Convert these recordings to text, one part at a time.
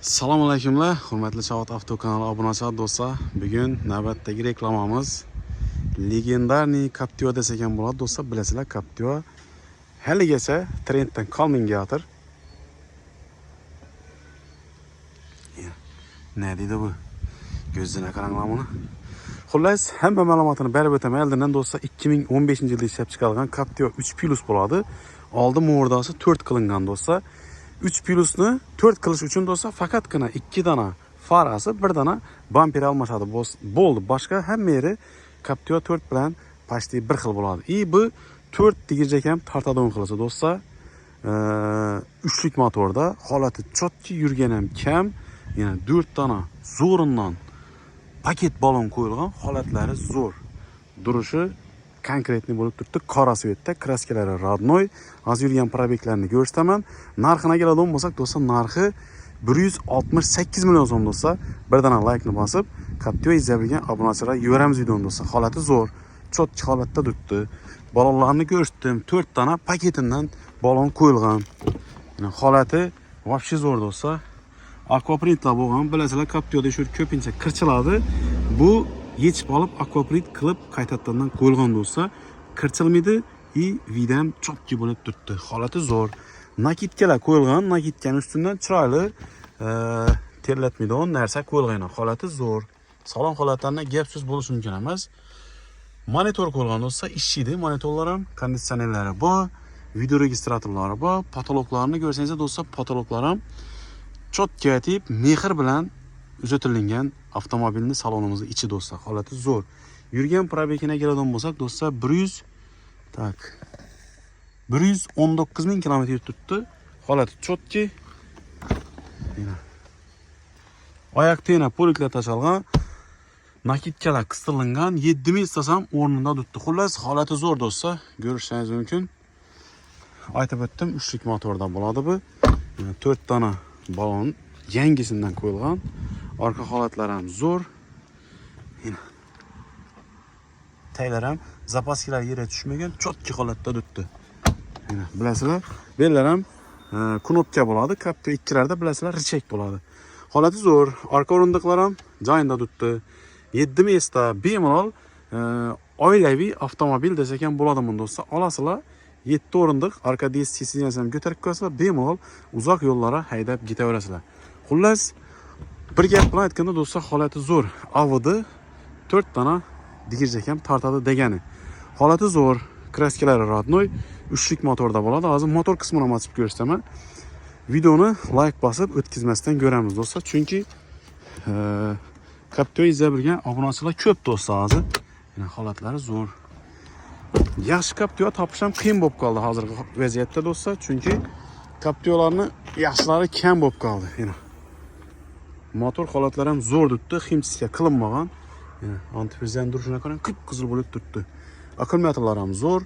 Assalomu alaykumlar, hurmatli Chavot Avto kanali obunachilar do'stlar. Bugun navbatdagi reklamamiz legendarniy Captiva desa ekan bo'ladi do'stlar. Bilasizlar, Captiva haligacha trenddan qolmayotir. Ne deydi bu? Gözüne qaranglar buni. Xullas, hamma ma'lumotini berib o'taman. Oldindan do'stlar 2015-yilda ishlab chiqarilgan Captiva 3 Plus bo'ladi. Oldi mo'rdasi 4 qilingan do'stlar. 3 Plus'ni 4 qilish uchun do'stlar faqatgina 2 dana farasi, 1 dana bamper almashadi. Bo'ldi. Boshqa hamma yeri Captiva 4 bilan почти 1 xil bo'ladi. Bu 4 tegirjak ham tortadigan qilsa do'stlar, uchlik motorda holati chotki yurgan ham kam, yana 4 dana zo'rindan paket balon qo'yilgan, holatlari zo'r. Durishi konkretni bo'lib turibdi. Qora svetda, kraskalari родной. Hozir yurgan probeklarni ko'rsataman. Narxini keladigan bo'lsak, do'stlar, narxi 168 million so'm do'stlar. Bir dana like-ni bosib, Captiva izlagan obunachilar yuboramiz videoni do'stlar. Holati zo'r, chotki holatda turibdi. Balonlarni ko'rsatdim. 4 dana paketidan balon qo'yilgan. Yana holati вообще zo'r do'stlar. Aquaprintlar bo'lgan. Bilasizlar, Captivada shu ko'pincha kirchiladi. Bu yechib olib aquaprint qilib qaytadan qo'yilgan do'stlar. Kirchilmaydi, vidam chotki bo'lib turibdi. Holati zo'r. Nakitkalar qo'yilgan, nakitkaning ustidan chiroyli terlatmaydigan narsa qo'yilgan. Holati zo'r. Salon holatlarida gap so'z bo'lishi mumkin emas. Monitor qo'yilgan do'stlar, ishlaydi. Monitorlar ham, konditsionerlari bor, video registratorlari bor. Patologlarni ko'rsangiz do'stlar, patologlar ham chotki aytib, mehr bilan uzatilgan avtomobilning salonimizning ichi do'stlar. Holati zo'r. Yurgan probegina keladigan bo'lsak do'stlar, 119 ming kilometr turibdi. Holati chotki. Oyoqda yana poliklar tashalgan, nakitkalar qistilgan, 7 ming istasam o'rnida turibdi. Xullas, holati zo'r do'stlar. Ko'rishingiz mumkin. Aytib o'tdim, uchlik motorda bo'ladi bu. 4 dana balon yangisidan qo'yilgan. Orqa holatlari ham zo'r. Taylar ham zapaskilar yerga tushmagan, chotki holatda turibdi. Bilasizlar, bellar ham knopka bo'ladi. Captiva 2larda bilasizlar, richak bo'ladi. Holati zo'r. Orqa o'rindiqlar ham joyida turibdi. 7 mingta bemalol oilaviy avtomobil desa ekan bo'ladi bunda do'stlar. Olasizlar, 7 o'rindiq, orqa DSC-ni ham ko'tarib qo'yasizlar, bemalol uzoq yo'llara haydab ketaverasizlar. Xullas, bir gap bilan aytganda do'stlar, holati zo'r. Avodi 4 dana digirjak ham tortadi degani. Holati zo'r. Kraskalari родной, uchlik motorda bo'ladi. Hozir motor qismini ham ochib ko'rsataman. Videoni like bosib o'tkazmasdan ko'ramiz do'stlar, chunki Captiva izlagan obunachilar ko'p do'stlar hozir. Yana holatlari zo'r. Yaxshi Captiva topish ham qiyin bo'lib qoldi hozirgi vaziyatda do'stlar, chunki Captivalarni yaxshilari kam bo'lib qoldi. Yana motor holatlari ham zo'r turibdi, himsiga qilinmagan. Antifrizdan durishini qarang, qip-qizil bo'lib turibdi. Akkumulyatorlar ham zo'r.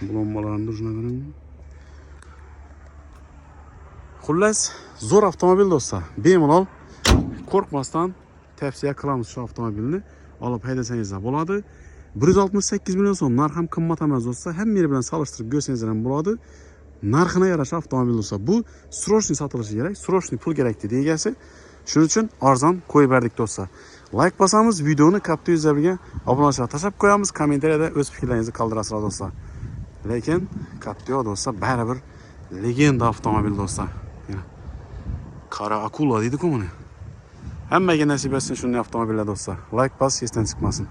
Blombalarni durishini qarang. Xullas, zo'r avtomobil do'stlar. Bemalol qo'rqmasdan tavsiya qilamiz shu avtomobilni. Olib haydasangiz bo'ladi. 168 million so'm, narx ham qimmat emas do'stlar. Hamma yer bilan solishtirib ko'rsangiz ham bo'ladi. Narxina yarasha avtomobil do'stlar. Bu srochniy sotilishi kerak, srochniy pul kerak dedi egasi. Shuning uchun arzon qo'yib berdik do'stlar. Like bosamiz, videoni Captiva izlagan obunachilar tashlab qo'yamiz, kommentariyada o'z fikrlaringizni qoldirasizlar do'stlar. Lekin Captiva do'stlar baribir legenda avtomobil do'stlar. Qora akula deydi-ku buni. Hammaga nasib etsin shunday avtomobillar do'stlar. Like bos, esdan chiqmasin.